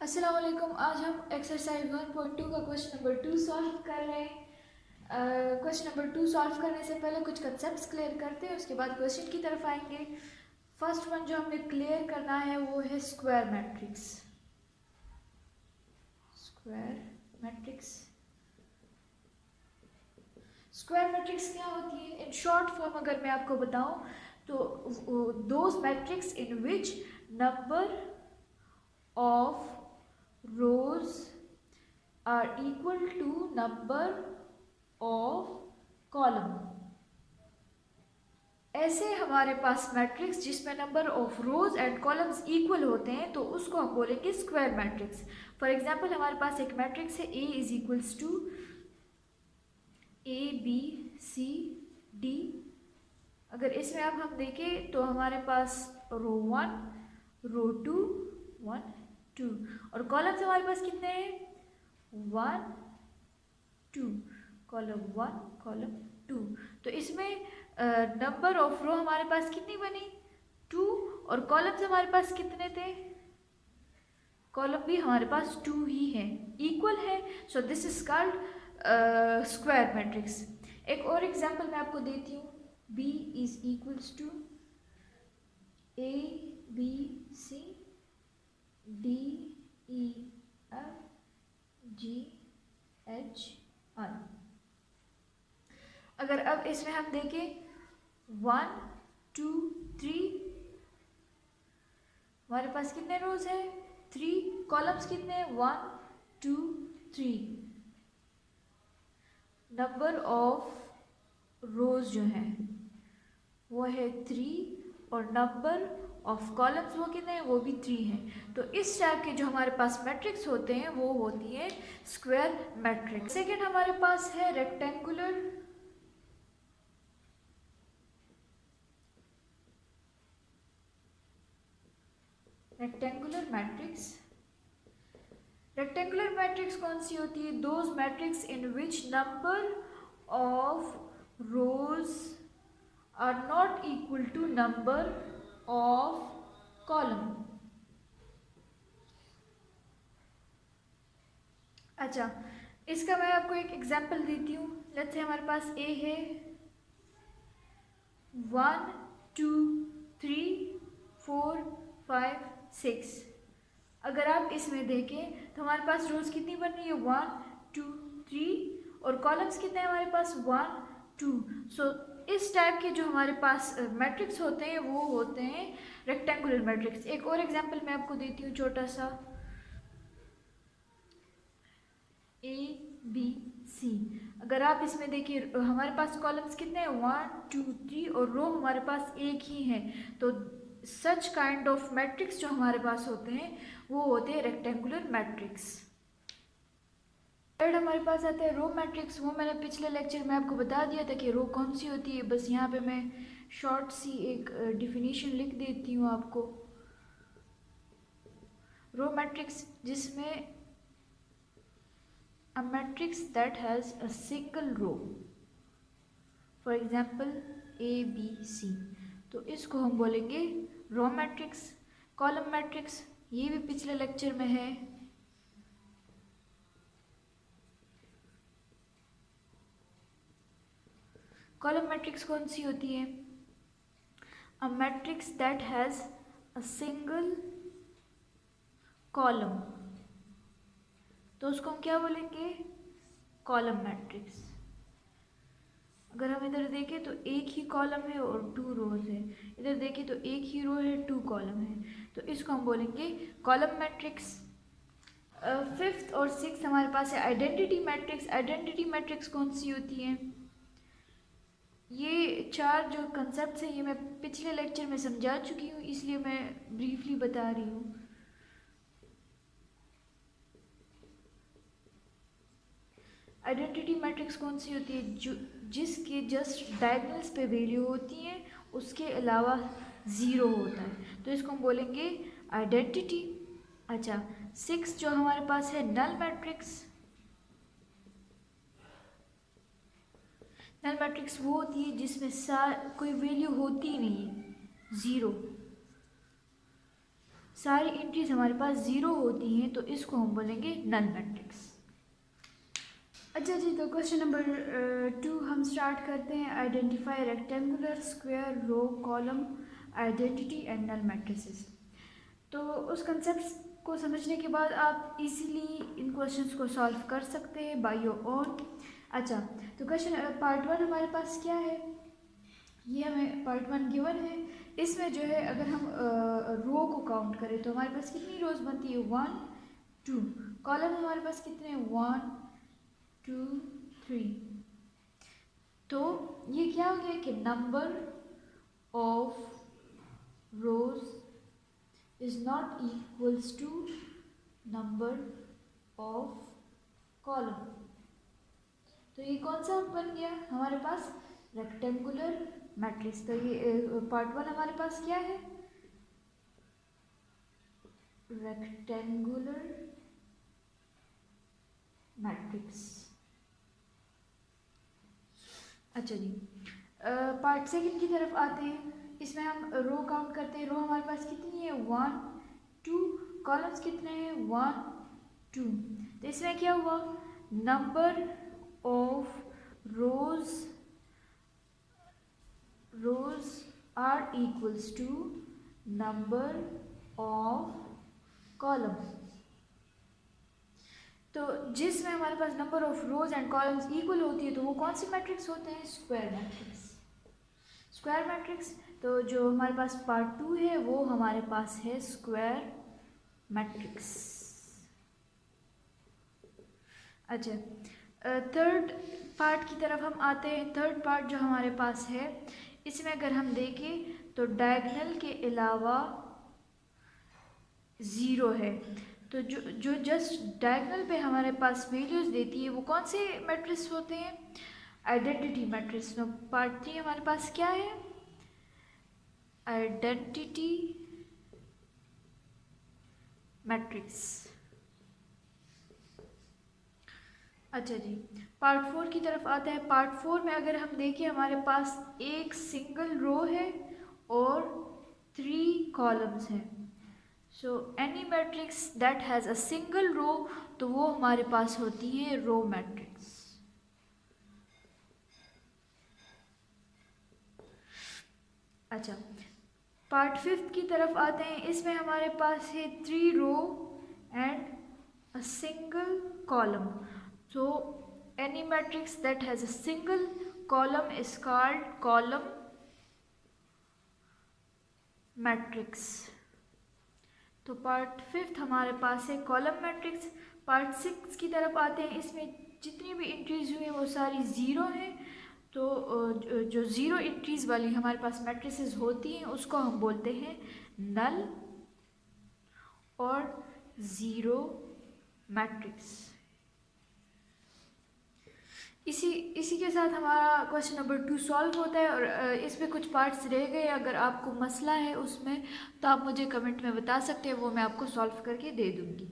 अस्सलाम वालेकुम। आज हम एक्सरसाइज 1.2 का क्वेश्चन नंबर 2 सॉल्व कर रहे हैं। क्वेश्चन नंबर 2 सॉल्व करने से पहले कुछ कंसेप्ट्स क्लियर करते हैं, उसके बाद क्वेश्चन की तरफ आएंगे। फर्स्ट वन जो हमने क्लियर करना है वो है square matrix. Square matrix square matrix क्या होती है? इन शॉर्ट फॉर्म अगर मैं आपको बताऊं तो those matrix in which number of rows are equal to number of column। ऐसे हमारे पास मैट्रिक्स जिसमें number of rows and columns equal होते हैं तो उसको हम बोलेंगे स्क्वायर मैट्रिक्स। फॉर एग्जांपल हमारे पास एक मैट्रिक्स है A is equals to A B C D. अगर इसमें अब हम देखें तो हमारे पास रो 1 रो 2 1 2 और कॉलम्स हमारे पास कितने हैं? 1 2 कॉलम 1 कॉलम 2। तो इसमें नंबर ऑफ रो हमारे पास कितनी बनी? 2 और कॉलम्स हमारे पास कितने थे? कॉलम भी हमारे पास 2 ही है, इक्वल है। So this is called square matrix. एक और एग्जांपल मैं आपको देती हूँ। B is equals to A B C D E F G H I। अगर अब इसमें हम देखें 1 2 3 हमारे पास कितने रोज है? 3। कॉलम्स कितने हैं? 1 2 3। नंबर ऑफ रोज जो है वो है 3 और नंबर ऑफ कॉलम्स वो कितने हैं? वो भी 3 हैं। तो इस टाइप के जो हमारे पास मैट्रिक्स होते हैं वो होती है स्क्वायर मैट्रिक्स। सेकेंड हमारे पास है रेक्टेंगुलर मैट्रिक्स। रेक्टेंगुलर मैट्रिक्स कौन सी होती है? Those matrix in which number of rows are not equal to number of column. अच्छा, इसका मैं आपको एक एग्जांपल देती हूँ। लेट्स से हमारे पास ए है 1 2 3 4 5 6। अगर आप इसमें देखें तो हमारे पास रोज कितनी बन रही है? 1 2 3 और कॉलम्स कितने हैं हमारे पास? 1 2। सो इस टाइप के जो हमारे पास मैट्रिक्स होते हैं वो होते हैं रेक्टेंगुलर मैट्रिक्स। एक और एग्जांपल मैं आपको देती हूँ छोटा सा। A B C. अगर आप इसमें देखिए हमारे पास कॉलम्स कितने हैं? 1 2 3 और रो हमारे पास एक ही है। तो सच काइंड ऑफ मैट्रिक्स जो हमारे पास होते हैं वो होते हैं रेक्टेंगुलर मैट्रिक्स। थर्ड हमारे पास आते हैं रो मैट्रिक्स। वो मैंने पिछले लेक्चर में आपको बता दिया था कि रो कौन सी होती है। बस यहाँ पे मैं शॉर्ट सी एक डिफिनीशन लिख देती हूँ आपको। रो मैट्रिक्स जिसमें a matrix that has a single row, for example A B C, तो इसको हम बोलेंगे रो मैट्रिक्स। कॉलम मैट्रिक्स ये भी पिछले लेक्चर में है। कॉलम मैट्रिक्स कौन सी होती है? A matrix that has a single column, तो उसको हम क्या बोलेंगे? Column matrix. अगर हम इधर देखें तो एक ही कॉलम है और 2 रोज है, इधर देखें तो एक ही रो है 2 कॉलम है, तो इसको हम बोलेंगे कॉलम मैट्रिक्स। फिफ्थ और सिक्स हमारे पास है आइडेंटिटी मैट्रिक्स। आइडेंटिटी मैट्रिक्स कौन सी होती है? ये चार जो कंसेप्ट हैं ये मैं पिछले लेक्चर में समझा चुकी हूँ, इसलिए मैं ब्रीफली बता रही हूँ। आइडेंटिटी मैट्रिक्स कौन सी होती है? जो जिसके जस्ट डायगोनल्स पे वैल्यू होती है, उसके अलावा ज़ीरो होता है, तो इसको हम बोलेंगे आइडेंटिटी। अच्छा, सिक्स जो हमारे पास है नल मैट्रिक्स। नल मैट्रिक्स वो होती है जिसमें कोई वैल्यू होती ही नहीं है, ज़ीरो। सारी एंट्रीज हमारे पास ज़ीरो होती हैं तो इसको हम बोलेंगे नल मैट्रिक्स। अच्छा जी, तो क्वेश्चन नंबर 2 हम स्टार्ट करते हैं। Identify rectangular, square, row, column identity and null matrices. तो उस कंसेप्ट को समझने के बाद आप इजीली इन क्वेश्चंस को सॉल्व कर सकते हैं बाय योर ओन। अच्छा, तो क्वेश्चन पार्ट 1 हमारे पास क्या है, ये हमें पार्ट 1 गिवन है। इसमें जो है अगर हम रो को काउंट करें तो हमारे पास कितनी रोज बनती है, 1 2। कॉलम हमारे पास कितने हैं, 1 2 3। तो ये क्या हो गया कि number of rose is not equals to number of column। तो ये कौन सा बन गया हमारे पास, रेक्टेंगुलर मैट्रिक्स। तो ये पार्ट 1 हमारे पास क्या है, रेक्टेंगुलर मैट्रिक्स। अच्छा जी, पार्ट सेकंड की तरफ आते हैं। इसमें हम रो काउंट करते हैं। रो हमारे पास कितनी है, 1 2। कॉलम्स कितने हैं, 1 2। तो इसमें क्या हुआ, number of rows are equals to number of column. तो जिसमें हमारे पास number of rows and columns equal होती है तो वो कौन सी मैट्रिक्स होते हैं, स्क्वायर मैट्रिक्स। स्क्वायर मैट्रिक्स, तो जो हमारे पास पार्ट 2 है वो हमारे पास है स्क्वायर मैट्रिक्स। अच्छा, थर्ड पार्ट की तरफ हम आते हैं। थर्ड पार्ट जो हमारे पास है, इसमें अगर हम देखें तो डायगोनल के अलावा ज़ीरो है। तो जो जस्ट डायगोनल पे हमारे पास वैल्यूज देती है वो कौन से मैट्रिक्स होते हैं, आइडेंटिटी मैट्रिक्स। तो पार्ट 3 हमारे पास क्या है, आइडेंटिटी मैट्रिक्स। अच्छा जी, पार्ट 4 की तरफ आते हैं। पार्ट 4 में अगर हम देखें हमारे पास एक सिंगल रो है और 3 कॉलम्स हैं। So any matrix that has a single row, तो वो हमारे पास होती है रो मैट्रिक्स। अच्छा, पार्ट 5 की तरफ आते हैं। इसमें हमारे पास है 3 row and a single column. So any matrix that has a single column is called column matrix। तो पार्ट 5 हमारे पास है कॉलम मैट्रिक्स। पार्ट 6 की तरफ आते हैं। इसमें जितनी भी एंट्रीज हुई हैं वो सारी ज़ीरो हैं। तो जो ज़ीरो एंट्रीज वाली हमारे पास मैट्रिसेस होती हैं उसको हम बोलते हैं नल और ज़ीरो मैट्रिक्स। इसी के साथ हमारा क्वेश्चन नंबर 2 सॉल्व होता है। और इसमें कुछ पार्ट्स रह गए, अगर आपको मसला है उसमें तो आप मुझे कमेंट में बता सकते हैं, वो मैं आपको सॉल्व करके दे दूँगी।